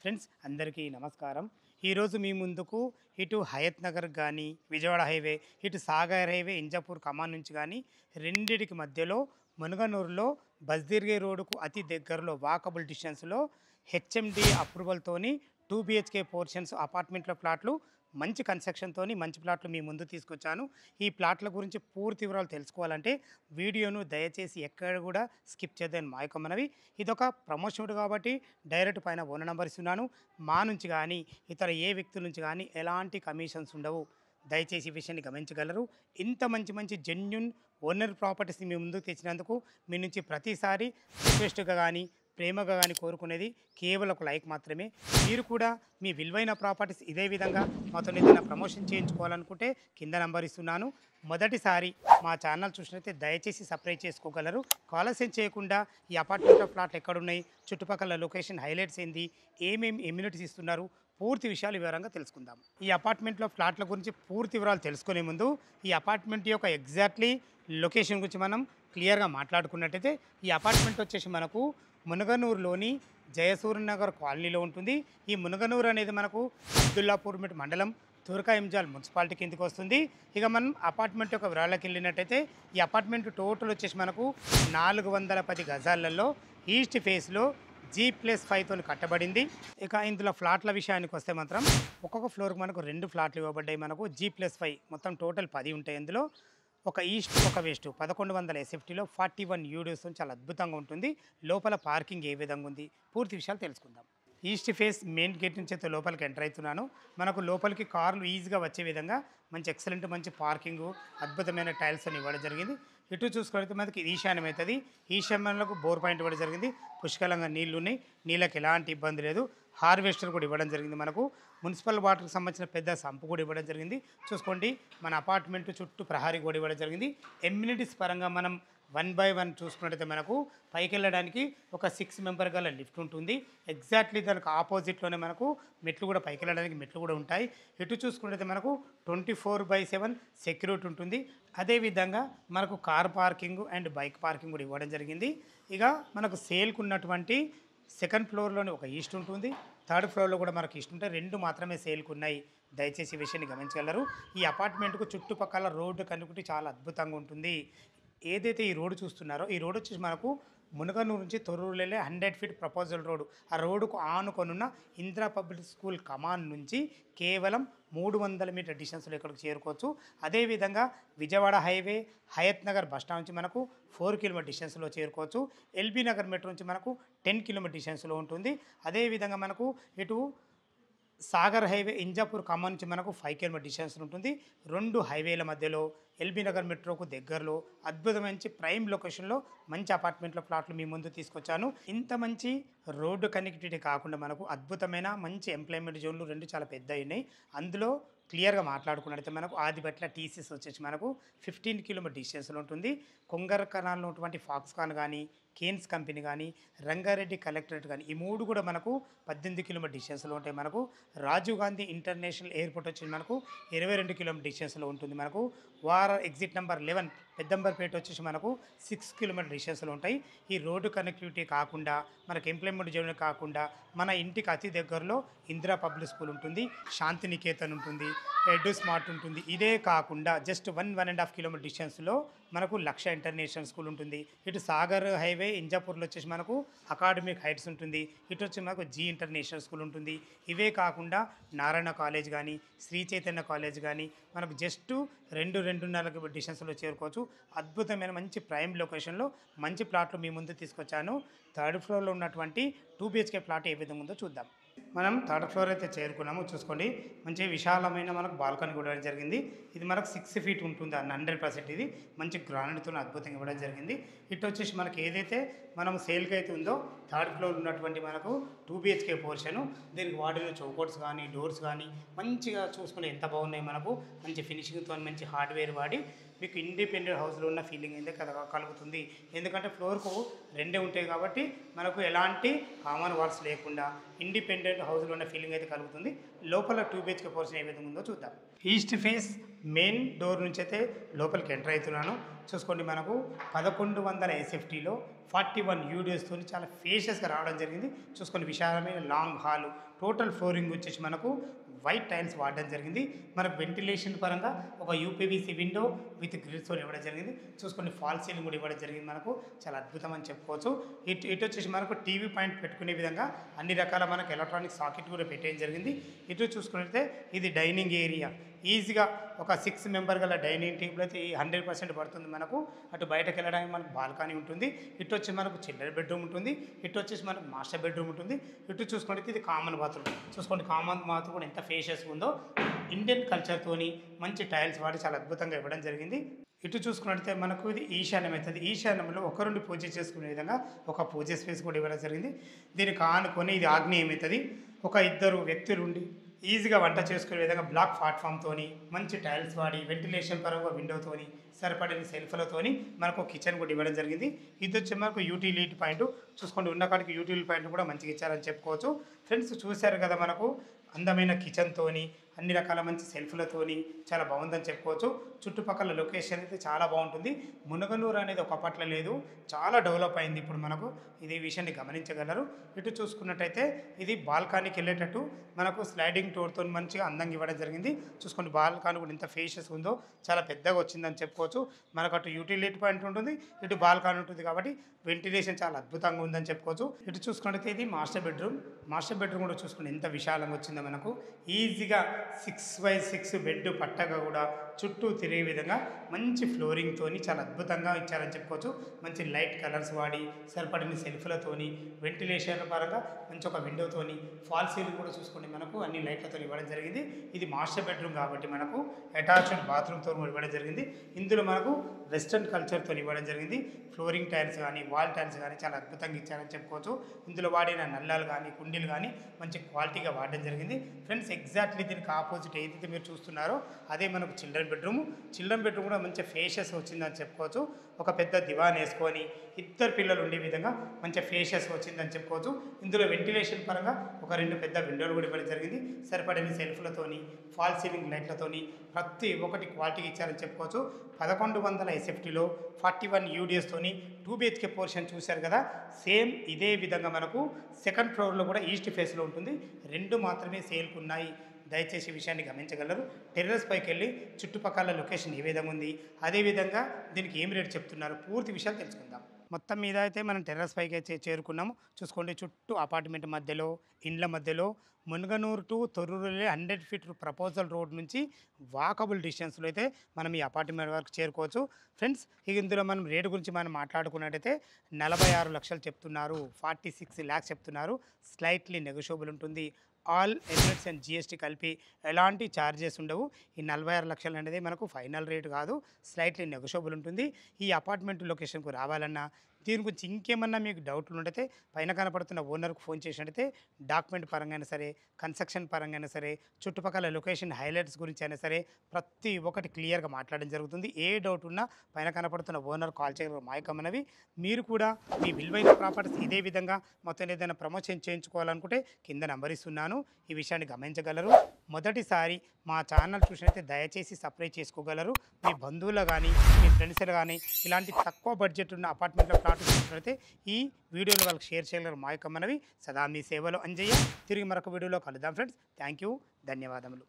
Friends అందరికీ నమస్కారం. ఈరోజు మీ ముందుకు ఇటు హయత్ నగర్ కానీ విజయవాడ హైవే, ఇటు సాగర్ హైవే ఇంజాపూర్ కమాన్ నుంచి కానీ రెండిటికి మధ్యలో మునగనూరులో బస్దిర్గే రోడ్డుకు అతి దగ్గరలో వాకబుల్ డిస్టెన్స్లో హెచ్ఎండి అప్రూవల్తోని 2 బిహెచ్కే పోర్షన్స్ అపార్ట్మెంట్ల ప్లాట్లు మంచి కన్స్ట్రక్షన్తోని మంచి ప్లాట్లు మీ ముందు తీసుకొచ్చాను. ఈ ప్లాట్ల గురించి పూర్తి వివరాలు తెలుసుకోవాలంటే వీడియోను దయచేసి ఎక్కడ కూడా స్కిప్ చేద్దని మా యొక్క మనవి. ఇదొక ప్రమోషన్ కాబట్టి డైరెక్ట్ పైన ఓనర్ నెంబర్ ఇస్తున్నాను. మా నుంచి కానీ ఇతర ఏ వ్యక్తుల నుంచి కానీ ఎలాంటి కమిషన్స్ ఉండవు. దయచేసి ఈ విషయాన్ని గమనించగలరు. ఇంత మంచి మంచి జెన్యూన్ ఓనర్ ప్రాపర్టీస్ని మీ ముందుకు తెచ్చినందుకు మీ నుంచి ప్రతిసారి రిక్వెస్ట్గా కానీ ప్రేమగా కానీ కోరుకునేది కేవలం ఒక లైక్ మాత్రమే. మీరు కూడా మీ విలువైన ప్రాపర్టీస్ ఇదే విధంగా మాతో ఏదైనా ప్రమోషన్ చేయించుకోవాలనుకుంటే కింద నంబర్ ఇస్తున్నాను. మొదటిసారి మా ఛానల్ చూసినట్లయితే దయచేసి సబ్స్క్రైబ్ చేసుకోగలరు. ఆలస్యం చేయకుండా ఈ అపార్ట్మెంట్ ప్లాట్లు ఎక్కడున్నాయి, చుట్టుపక్కల లొకేషన్ హైలైట్స్ ఏంది, ఏమేమి ఎమ్యూనిటీస్ ఇస్తున్నారు, పూర్తి విషయాలు వివరంగా తెలుసుకుందాం. ఈ అపార్ట్మెంట్లో ఫ్లాట్ల గురించి పూర్తి వివరాలు తెలుసుకునే ముందు ఈ అపార్ట్మెంట్ యొక్క ఎగ్జాక్ట్లీ లొకేషన్ గురించి మనం క్లియర్గా మాట్లాడుకున్నట్టయితే ఈ అపార్ట్మెంట్ వచ్చేసి మనకు మునగనూరులోని జయసూర్యనగర్ కాలనీలో ఉంటుంది. ఈ మునగనూరు అనేది మనకు అబ్దుల్లాపూర్ మండలం తుర్కా ఎంజాల్ మున్సిపాలిటీ కిందకి వస్తుంది. ఇక మనం అపార్ట్మెంట్ యొక్క వివరాలకు వెళ్ళినట్టయితే ఈ అపార్ట్మెంట్ టోటల్ వచ్చేసి మనకు 410 గజాలలో ఈస్ట్ ఫేస్లో G+5తో కట్టబడింది. ఇక ఇందులో ఫ్లాట్ల విషయానికి వస్తే మాత్రం ఒక్కొక్క ఫ్లోర్కి మనకు 2 ఫ్లాట్లు ఇవ్వబడ్డాయి. మనకు G+5 మొత్తం టోటల్ 10 ఉంటాయి. అందులో ఒక ఈస్ట్ ఒక వెస్ట్ 1100 ఎస్ఎఫ్టీలో 41 యూడియోస్ చాలా అద్భుతంగా ఉంటుంది. లోపల పార్కింగ్ ఏ విధంగా ఉంది పూర్తి విషయాలు తెలుసుకుందాం. ఈస్ట్ ఫేస్ మెయిన్ గేట్ నుంచి అయితే లోపలికి ఎంటర్ అవుతున్నాను. మనకు లోపలికి కార్లు ఈజీగా వచ్చే విధంగా మంచి ఎక్సలెంట్ మంచి పార్కింగ్ అద్భుతమైన టైల్స్ అని ఇవ్వడం జరిగింది. ఇటు చూసుకుంటే మనకి ఈశాన్యం అవుతుంది. ఈశాన్యంలో బోర్ పాయింట్ ఇవ్వడం జరిగింది. పుష్కలంగా నీళ్లు ఉన్నాయి. నీళ్ళకి ఎలాంటి ఇబ్బంది లేదు. హార్వెస్టర్ కూడా ఇవ్వడం జరిగింది. మనకు మున్సిపల్ వాటర్కి సంబంధించిన పెద్ద సంపు కూడా ఇవ్వడం జరిగింది. చూసుకోండి మన అపార్ట్మెంట్ చుట్టూ ప్రహారీ కూడా ఇవ్వడం జరిగింది. ఎమ్యూనిటీస్ పరంగా మనం 1 బై 1 చూసుకున్నట్టయితే మనకు పైకి వెళ్ళడానికి ఒక 6 మెంబర్ గల లిఫ్ట్ ఉంటుంది. ఎగ్జాక్ట్లీ దానికి ఆపోజిట్లోనే మనకు మెట్లు కూడా పైకి వెళ్ళడానికి మెట్లు కూడా ఉంటాయి. ఇటు చూసుకున్నట్టయితే మనకు 24/7 సెక్యూరిటీ ఉంటుంది. అదేవిధంగా మనకు car parking and bike parking కూడా ఇవ్వడం జరిగింది. ఇక మనకు సేల్కు ఉన్నటువంటి సెకండ్ ఫ్లోర్లోనే ఒక ఈస్ట్ ఉంటుంది. థర్డ్ ఫ్లోర్లో కూడా మనకు ఈస్ట్ ఉంటాయి. 2 మాత్రమే సేల్కు ఉన్నాయి. దయచేసి ఈ విషయాన్ని గమనించగలరు. ఈ అపార్ట్మెంట్కు చుట్టుపక్కల రోడ్డు కనుకుంటే చాలా అద్భుతంగా ఉంటుంది. ఏదైతే ఈ రోడ్డు చూస్తున్నారో ఈ రోడ్డు వచ్చేసి మనకు మునగనూరు నుంచి తొర్రూరు వెళ్ళే 100 ఫీట్ ప్రపోజల్ రోడ్డు. ఆ రోడ్డుకు ఆనుకొనున్న ఇందిరా పబ్లిక్ స్కూల్ కమాన్ నుంచి కేవలం 300 మీటర్ డిస్టెన్స్లో ఇక్కడికి చేరుకోవచ్చు. అదేవిధంగా విజయవాడ హైవే హయత్ నగర్ బస్టాండ్ నుంచి మనకు 4 కిలోమీటర్ డిస్టెన్స్లో చేరుకోవచ్చు. ఎల్బీ నగర్ మెట్రో నుంచి మనకు 10 కిలోమీటర్ డిస్టెన్స్లో ఉంటుంది. అదేవిధంగా మనకు ఇటు సాగర్ హైవే ఇంజాపూర్ ఖమ్మం నుంచి మనకు 5 కిలోమీటర్ డిస్టెన్స్ ఉంటుంది. 2 హైవేల మధ్యలో ఎల్బీ నగర్ మెట్రోకు దగ్గరలో అద్భుతమైన ప్రైమ్ లొకేషన్లో మంచి అపార్ట్మెంట్లో ప్లాట్లు మీ ముందు తీసుకొచ్చాను. ఇంత మంచి రోడ్డు కనెక్టివిటీ కాకుండా మనకు అద్భుతమైన మంచి ఎంప్లాయ్మెంట్ జోన్లు 2 చాలా పెద్దవి ఉన్నాయి. అందులో క్లియర్గా మాట్లాడుకున్నట్టయితే మనకు ఆదిబట్ల టీసీఎస్ వచ్చేసి మనకు 15 కిలోమీటర్ డిస్టెన్స్లో ఉంటుంది. కొంగర కనాల్లో ఉన్నటువంటి ఫాక్స్కాన్ కానీ కేన్స్ కంపెనీ కానీ రంగారెడ్డి కలెక్టరేట్ కానీ ఈ 3 కూడా మనకు 18 కిలోమీటర్ డిస్టెన్స్లో ఉంటాయి. మనకు రాజీవ్ గాంధీ ఇంటర్నేషనల్ ఎయిర్పోర్ట్ వచ్చి మనకు 22 కిలోమీటర్ డిస్టెన్స్లో ఉంటుంది. మనకు ఎగ్జిట్ నెంబర్ 11 పెద్దంబర్పేట వచ్చేసి మనకు 6 కిలోమీటర్ డిస్టెన్స్లో ఉంటాయి. ఈ రోడ్డు కనెక్టివిటీ కాకుండా మనకు ఎంప్లాయ్మెంట్ జోన్ కాకుండా మన ఇంటికి అతి దగ్గరలో ఇందిరా పబ్లిక్ స్కూల్ ఉంటుంది, శాంతినికేతన్ ఉంటుంది, ఎడ్ స్మార్ట్ ఉంటుంది. ఇదే కాకుండా జస్ట్ 1.5 కిలోమీటర్ డిస్టెన్స్లో మనకు లక్ష ఇంటర్నేషనల్ స్కూల్ ఉంటుంది. ఇటు సాగర్ హైవే ఇంజాపూర్లో వచ్చేసి మనకు అకాడమిక్ హైట్స్ ఉంటుంది. ఇటు వచ్చి మనకు జీ ఇంటర్నేషనల్ స్కూల్ ఉంటుంది. ఇవే కాకుండా నారాయణ కాలేజ్ కానీ శ్రీ చైతన్య కాలేజ్ కానీ మనకు జస్ట్ 2.5 డిస్టెన్స్లో చేరుకోవచ్చు. అద్భుతమైన మంచి ప్రైమ్ లొకేషన్లో మంచి ప్లాట్లు మీ ముందు తీసుకొచ్చాను. థర్డ్ ఫ్లోర్లో ఉన్నటువంటి 2 బిహెచ్కే ప్లాట్ ఏ విధంగా ఉందో చూద్దాం. మనం థర్డ్ ఫ్లోర్ అయితే చేరుకున్నాము. చూసుకోండి మంచి విశాలమైన మనకు బాల్కనీ కూడా ఇవ్వడం జరిగింది. ఇది మనకు 6 ఫీట్ ఉంటుంది 100%. ఇది మంచి గ్రానైట్తో అద్భుతంగా ఇవ్వడం జరిగింది. ఇటు వచ్చేసి మనకి ఏదైతే మనం సేల్కి అయితే ఉందో థర్డ్ ఫ్లోర్ ఉన్నటువంటి మనకు 2 బిహెచ్కే పోర్షను. దీనికి వాడిన చౌకోట్స్ కానీ డోర్స్ కానీ మంచిగా చూసుకుని ఎంత బాగున్నాయి. మనకు మంచి ఫినిషింగ్తో మంచి హార్డ్వేర్ వాడి మీకు ఇండిపెండెంట్ హౌస్లో ఉన్న ఫీలింగ్ అయితే కలుగుతుంది. ఎందుకంటే ఫ్లోర్కు 2 ఉంటాయి కాబట్టి మనకు ఎలాంటి కామన్ వాల్స్ లేకుండా ఇండిపెండెంట్ హౌస్లో ఉన్న ఫీలింగ్ అయితే కలుగుతుంది. లోపల 2 బిహెచ్కే పోర్షన్ ఏ విధంగా ఉందో చూద్దాం. ఈస్ట్ ఫేస్ మెయిన్ డోర్ నుంచి అయితే లోపలికి ఎంటర్ అవుతున్నాను. చూసుకోండి మనకు 1100 ఎస్ఎఫ్టీలో 41 యూడియోస్తో చాలా ఫేషియస్గా రావడం జరిగింది. చూసుకోండి విశాలమైన లాంగ్ హాల్, టోటల్ ఫ్లోరింగ్ వచ్చేసి మనకు వైట్ టైల్స్ వాడడం జరిగింది. మనకు వెంటిలేషన్ పరంగా ఒక యూపీవీసీ విండో విత్ గ్రిల్స్తో ఇవ్వడం జరిగింది. చూసుకోండి ఫాల్ సీలింగ్ కూడా ఇవ్వడం జరిగింది. మనకు చాలా అద్భుతం అని చెప్పుకోవచ్చు. ఇటు వచ్చేసి మనకు టీవీ పాయింట్ పెట్టుకునే విధంగా అన్ని రకాల మనకు ఎలక్ట్రానిక్ సాకెట్ కూడా పెట్టేయడం జరిగింది. ఇటు చూసుకుంటే ఇది డైనింగ్ ఏరియా. ఈజీగా ఒక 6 మెంబర్ గల డైనింగ్ టేబుల్ అయితే 100% పడుతుంది మనకు. అటు బయటకు వెళ్ళడానికి మనకు బాల్కనీ ఉంటుంది. ఇటు వచ్చి మనకు చిల్డ్రన్ బెడ్రూమ్ ఉంటుంది. ఇటు వచ్చేసి మనకు మాస్టర్ బెడ్రూమ్ ఉంటుంది. ఇటు చూసుకుంటే ఇది కామన్ బాత్రూమ్. చూసుకోండి కామన్ బాత్రూమ్ కూడా ఎంత ఫేషియస్గా ఉందో. ఇండియన్ కల్చర్తోని మంచి టైల్స్ వాడి చాలా అద్భుతంగా ఇవ్వడం జరిగింది. ఇటు చూసుకున్నట్లయితే మనకు ఇది ఈశాన్యం అవుతుంది. ఈశాన్యంలో ఒకరుండి పూజ చేసుకునే విధంగా ఒక పూజ స్పేస్ కూడా ఇవ్వడం జరిగింది. దీనికి ఆనుకొని ఇది ఆగ్నేయం అవుతుంది. ఒక 2 వ్యక్తులు ఉండి ఈజీగా వంట చేసుకునే విధంగా బ్లాక్ ప్లాట్ఫామ్తోని మంచి టైల్స్ వాడి వెంటిలేషన్ పరంగా విండోతోని సరిపడిన సెల్ఫ్లతోని మనకు కిచెన్ కూడా ఇవ్వడం జరిగింది. ఇది వచ్చి మనకు యూటిలిటీ పాయింట్. చూసుకోండి ఉన్న కాడికి యూటిలిటీ పాయింట్ కూడా మంచిగా ఇచ్చారని చెప్పుకోవచ్చు. ఫ్రెండ్స్ చూశారు కదా మనకు అందమైన కిచెన్తోని అన్ని రకాల మంచి సెల్ఫ్లతోని చాలా బాగుందని చెప్పుకోవచ్చు. చుట్టుపక్కల లొకేషన్ అయితే చాలా బాగుంటుంది. మునగనూరు అనేది ఒకప్పట్లో లేదు, చాలా డెవలప్ అయింది ఇప్పుడు మనకు. ఇది విషయాన్ని గమనించగలరు. ఇటు చూసుకున్నట్టయితే ఇది బాల్కనీకి వెళ్ళేటట్టు మనకు స్లైడింగ్ డోర్తో మంచిగా అందంగా ఇవ్వడం జరిగింది. చూసుకోండి బాల్కనీ కూడా ఎంత ఫేషియస్ ఉందో, చాలా పెద్దగా వచ్చిందని చెప్పుకోవచ్చు. మనకు అటు యూటిలిటీ పాయింట్ ఉంటుంది, ఇటు బాల్కనీ ఉంటుంది కాబట్టి వెంటిలేషన్ చాలా అద్భుతంగా ఉందని చెప్పుకోవచ్చు. ఇటు చూసుకున్నట్టయితే ఇది మాస్టర్ బెడ్రూమ్. మాస్టర్ బెడ్రూమ్ కూడా చూసుకుని ఎంత విశాలంగా వచ్చిందో మనకు. ఈజీగా 6x6 బెడ్ పట్టగా కూడా చుట్టూ తిరిగే విధంగా మంచి ఫ్లోరింగ్తోని చాలా అద్భుతంగా ఇచ్చారని చెప్పుకోవచ్చు. మంచి లైట్ కలర్స్ వాడి సరిపడిన సెల్ఫ్లతోని వెంటిలేషన్ పరంగా మంచి ఒక విండోతోని ఫాల్ సీలింగ్ కూడా చూసుకోండి మనకు అన్ని లైట్లతో ఇవ్వడం జరిగింది. ఇది మాస్టర్ బెడ్రూమ్ కాబట్టి మనకు అటాచ్డ్ బాత్రూమ్తో ఇవ్వడం జరిగింది. ఇందులో మనకు వెస్ట్రన్ కల్చర్తో ఇవ్వడం జరిగింది. ఫ్లోరింగ్ టైల్స్ కానీ వాల్ టైల్స్ కానీ చాలా అద్భుతంగా ఇచ్చారని చెప్పుకోవచ్చు. ఇందులో వాడిన నల్లాలు కానీ కుండీలు కానీ మంచి క్వాలిటీగా వాడడం జరిగింది. ఫ్రెండ్స్ ఎగ్జాక్ట్లీ దీనికి ఆపోజిట్ ఏదైతే మీరు చూస్తున్నారో అదే మనకు చిల్డ్రన్ బెడ్రూమ్. చిల్డ్రన్ బెడ్రూమ్ కూడా మంచి ఫేషియస్ వచ్చిందని చెప్పుకోవచ్చు. ఒక పెద్ద దివాన్ వేసుకొని 2 పిల్లలు ఉండే విధంగా మంచి ఫేషియస్ వచ్చిందని చెప్పుకోవచ్చు. ఇందులో వెంటిలేషన్ పరంగా ఒక 2 పెద్ద విండోలు కూడా ఇవ్వడం జరిగింది. సరిపడిన సెల్ఫ్లతోని ఫాల్ సీలింగ్ లైట్లతోని ప్రతి ఒక్కటి క్వాలిటీగా ఇచ్చారని చెప్పుకోవచ్చు. 1100 ఎస్ఎఫ్టీలో 41 యూడిఎస్తోని 2 BHK పోర్షన్ చూశారు కదా. సేమ్ ఇదే విధంగా మనకు సెకండ్ ఫ్లోర్లో కూడా ఈస్ట్ ఫేస్లో ఉంటుంది. 2 మాత్రమే సేల్కు ఉన్నాయి. దయచేసి విషయాన్ని గమనించగలరు. టెర్రస్ పైకి వెళ్ళి చుట్టుపక్కల లొకేషన్ ఏ విధంగా ఉంది, అదేవిధంగా దీనికి ఏం రేట్ చెప్తున్నారు, పూర్తి విషయాలు తెలుసుకుందాం. మొత్తం మీద అయితే మనం టెర్రస్ పైకి అయితే చేరుకున్నాము. చూసుకోండి చుట్టూ అపార్ట్మెంట్ మధ్యలో ఇండ్ల మధ్యలో Munaganuru to Thorrur 100 feet proposal road నుంచి వాకబుల్ డిస్టెన్స్లో అయితే మనం ఈ అపార్ట్మెంట్ వరకు చేరుకోవచ్చు. ఫ్రెండ్స్ ఇందులో మనం రేటు గురించి మనం మాట్లాడుకున్నట్టయితే 46 లక్షలు చెప్తున్నారు, 46 lakhs చెప్తున్నారు. స్లైట్లీ నెగోషియబుల్ ఉంటుంది. ఆల్ ఎలిమెంట్స్ అండ్ జిఎస్టీ కలిపి ఎలాంటి ఛార్జెస్ ఉండవు. ఈ 46 లక్షలు అనేది మనకు ఫైనల్ రేట్ కాదు, స్లైట్లీ నెగోషియబుల్ ఉంటుంది. ఈ అపార్ట్మెంట్ లొకేషన్కు రావాలన్నా దీని గురించి ఇంకేమన్నా మీకు డౌట్లు ఉంటే పైన కనపడుతున్న ఓనర్కు ఫోన్ చేసినట్టయితే డాక్యుమెంట్ పరంగా అయినా సరే, కన్స్ట్రక్షన్ పరంగా అయినా సరే, చుట్టుపక్కల లొకేషన్ హైలైట్స్ గురించి అయినా సరే ప్రతి ఒక్కటి క్లియర్గా మాట్లాడడం జరుగుతుంది. ఏ డౌట్ ఉన్నా పైన కనపడుతున్న ఓనర్ కాల్ చేయగలరు. మాయకమనవి మీరు కూడా మీ విలువైన ప్రాపర్టీస్ ఇదే విధంగా మొత్తం ఏదైనా ప్రమోషన్ చేయించుకోవాలనుకుంటే కింద నెంబర్ ఇస్తున్నాను. ఈ విషయాన్ని గమనించగలరు. మొదటిసారి మా ఛానల్ చూసినట్లయితే దయచేసి సబ్స్క్రైబ్ చేసుకోగలరు. మీ బంధువులు కానీ మీ ఫ్రెండ్స్ కానీ ఇలాంటి తక్కువ బడ్జెట్ ఉన్న అపార్ట్మెంట్లో ప్లాట్ చూసినట్లయితే ఈ వీడియోలు వాళ్ళకి షేర్ చేయగలరు. మాయకమ్మనవి సదా మీ సేవలో అంజయ్య. తిరిగి మరొక వీడియోలో కలుద్దాం ఫ్రెండ్స్. థ్యాంక్ యూ, ధన్యవాదములు.